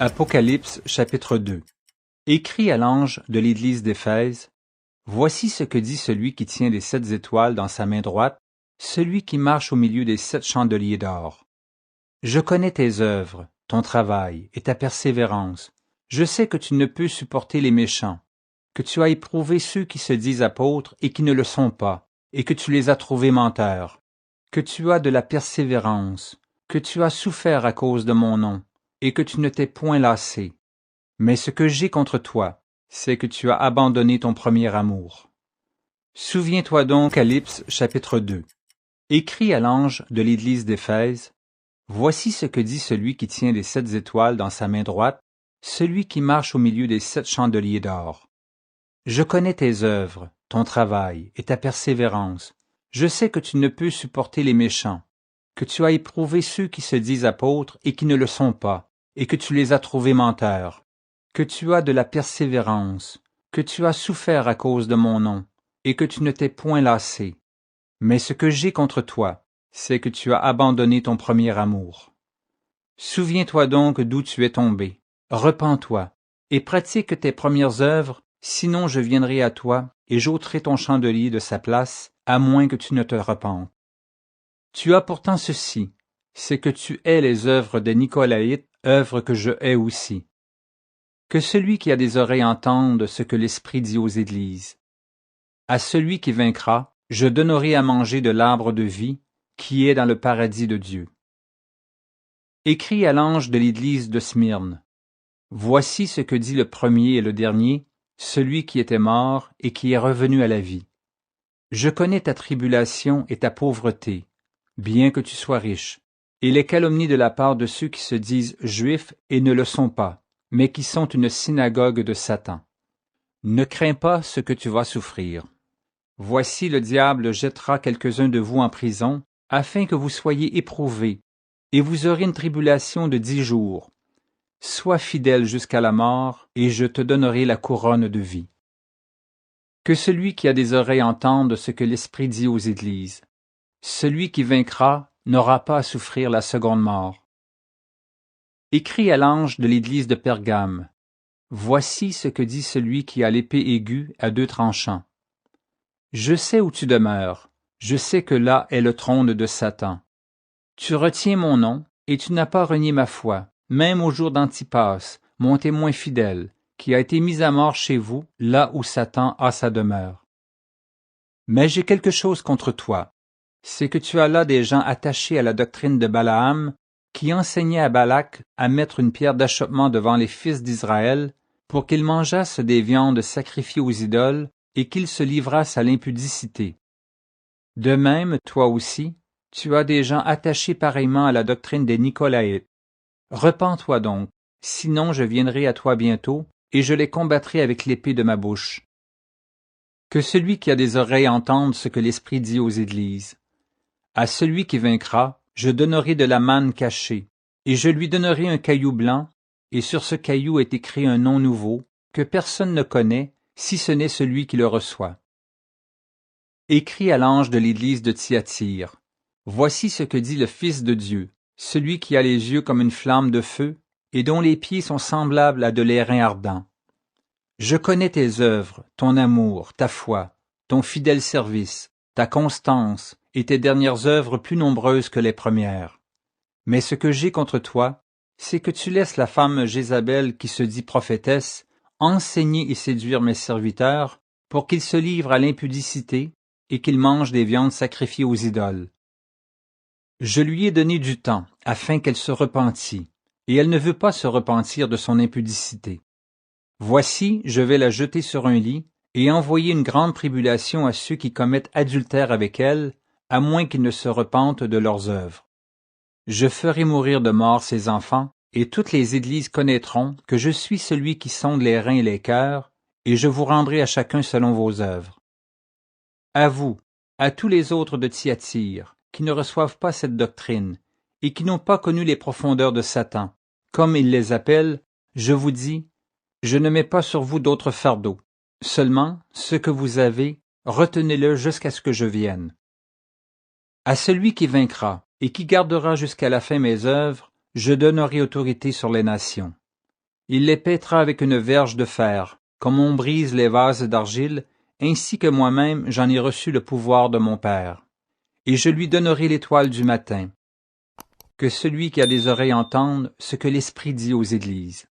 Apocalypse chapitre 2. Écrit à l'ange de l'église d'Éphèse, voici ce que dit celui qui tient les 7 étoiles dans sa main droite, celui qui marche au milieu des 7 chandeliers d'or. Je connais tes œuvres, ton travail et ta persévérance. Je sais que tu ne peux supporter les méchants, que tu as éprouvé ceux qui se disent apôtres et qui ne le sont pas, et que tu les as trouvés menteurs, que tu as de la persévérance, que tu as souffert à cause de mon nom, et que tu ne t'es point lassé. Mais ce que j'ai contre toi, c'est que tu as abandonné ton premier amour. Souviens-toi donc, Apocalypse chapitre 2. Écrit à l'ange de l'église d'Éphèse, voici ce que dit celui qui tient les 7 étoiles dans sa main droite, celui qui marche au milieu des 7 chandeliers d'or. Je connais tes œuvres, ton travail et ta persévérance. Je sais que tu ne peux supporter les méchants, que tu as éprouvé ceux qui se disent apôtres et qui ne le sont pas, et que tu les as trouvés menteurs, que tu as de la persévérance, que tu as souffert à cause de mon nom, et que tu ne t'es point lassé. Mais ce que j'ai contre toi, c'est que tu as abandonné ton premier amour. Souviens-toi donc d'où tu es tombé, repens-toi, et pratique tes premières œuvres, sinon je viendrai à toi, et j'ôterai ton chandelier de sa place, à moins que tu ne te repentes. Tu as pourtant ceci, c'est que tu hais les œuvres des Nicolaïtes, œuvres que je hais aussi. Que celui qui a des oreilles entende ce que l'Esprit dit aux églises. À celui qui vaincra, je donnerai à manger de l'arbre de vie, qui est dans le paradis de Dieu. Écrit à l'ange de l'église de Smyrne. Voici ce que dit le premier et le dernier, celui qui était mort et qui est revenu à la vie. Je connais ta tribulation et ta pauvreté, bien que tu sois riche, et les calomnies de la part de ceux qui se disent juifs et ne le sont pas, mais qui sont une synagogue de Satan. Ne crains pas ce que tu vas souffrir. Voici le diable jettera quelques-uns de vous en prison, afin que vous soyez éprouvés, et vous aurez une tribulation de 10 jours. Sois fidèle jusqu'à la mort, et je te donnerai la couronne de vie. Que celui qui a des oreilles entende ce que l'Esprit dit aux églises. Celui qui vaincra n'aura pas à souffrir la seconde mort. Écrit à l'ange de l'église de Pergame. Voici ce que dit celui qui a l'épée aiguë à 2 tranchants. Je sais où tu demeures, je sais que là est le trône de Satan. Tu retiens mon nom, et tu n'as pas renié ma foi, même au jour d'Antipas, mon témoin fidèle, qui a été mis à mort chez vous, là où Satan a sa demeure. Mais j'ai quelque chose contre toi, c'est que tu as là des gens attachés à la doctrine de Balaam, qui enseignait à Balak à mettre une pierre d'achoppement devant les fils d'Israël, pour qu'ils mangeassent des viandes sacrifiées aux idoles, et qu'ils se livrassent à l'impudicité. De même, toi aussi, tu as des gens attachés pareillement à la doctrine des Nicolaïtes. Repens-toi donc, sinon je viendrai à toi bientôt, et je les combattrai avec l'épée de ma bouche. Que celui qui a des oreilles entende ce que l'Esprit dit aux églises. À celui qui vaincra, je donnerai de la manne cachée, et je lui donnerai un caillou blanc, et sur ce caillou est écrit un nom nouveau, que personne ne connaît, si ce n'est celui qui le reçoit. Écrit à l'ange de l'église de Thyatire. Voici ce que dit le Fils de Dieu, celui qui a les yeux comme une flamme de feu, et dont les pieds sont semblables à de l'airain ardent. Je connais tes œuvres, ton amour, ta foi, ton fidèle service, ta constance, et tes dernières œuvres plus nombreuses que les premières. Mais ce que j'ai contre toi, c'est que tu laisses la femme Jézabel qui se dit prophétesse enseigner et séduire mes serviteurs pour qu'ils se livrent à l'impudicité et qu'ils mangent des viandes sacrifiées aux idoles. Je lui ai donné du temps afin qu'elle se repentît, et elle ne veut pas se repentir de son impudicité. Voici, je vais la jeter sur un lit et envoyer une grande tribulation à ceux qui commettent adultère avec elle, à moins qu'ils ne se repentent de leurs œuvres. Je ferai mourir de mort ses enfants, et toutes les églises connaîtront que je suis celui qui sonde les reins et les cœurs, et je vous rendrai à chacun selon vos œuvres. À vous, à tous les autres de Thyatire, qui ne reçoivent pas cette doctrine, et qui n'ont pas connu les profondeurs de Satan, comme il les appelle, je vous dis, je ne mets pas sur vous d'autres fardeaux. Seulement, ce que vous avez, retenez-le jusqu'à ce que je vienne. À celui qui vaincra, et qui gardera jusqu'à la fin mes œuvres, je donnerai autorité sur les nations. Il les paîtra avec une verge de fer, comme on brise les vases d'argile, ainsi que moi-même j'en ai reçu le pouvoir de mon Père. Et je lui donnerai l'étoile du matin. Que celui qui a des oreilles entende ce que l'Esprit dit aux églises.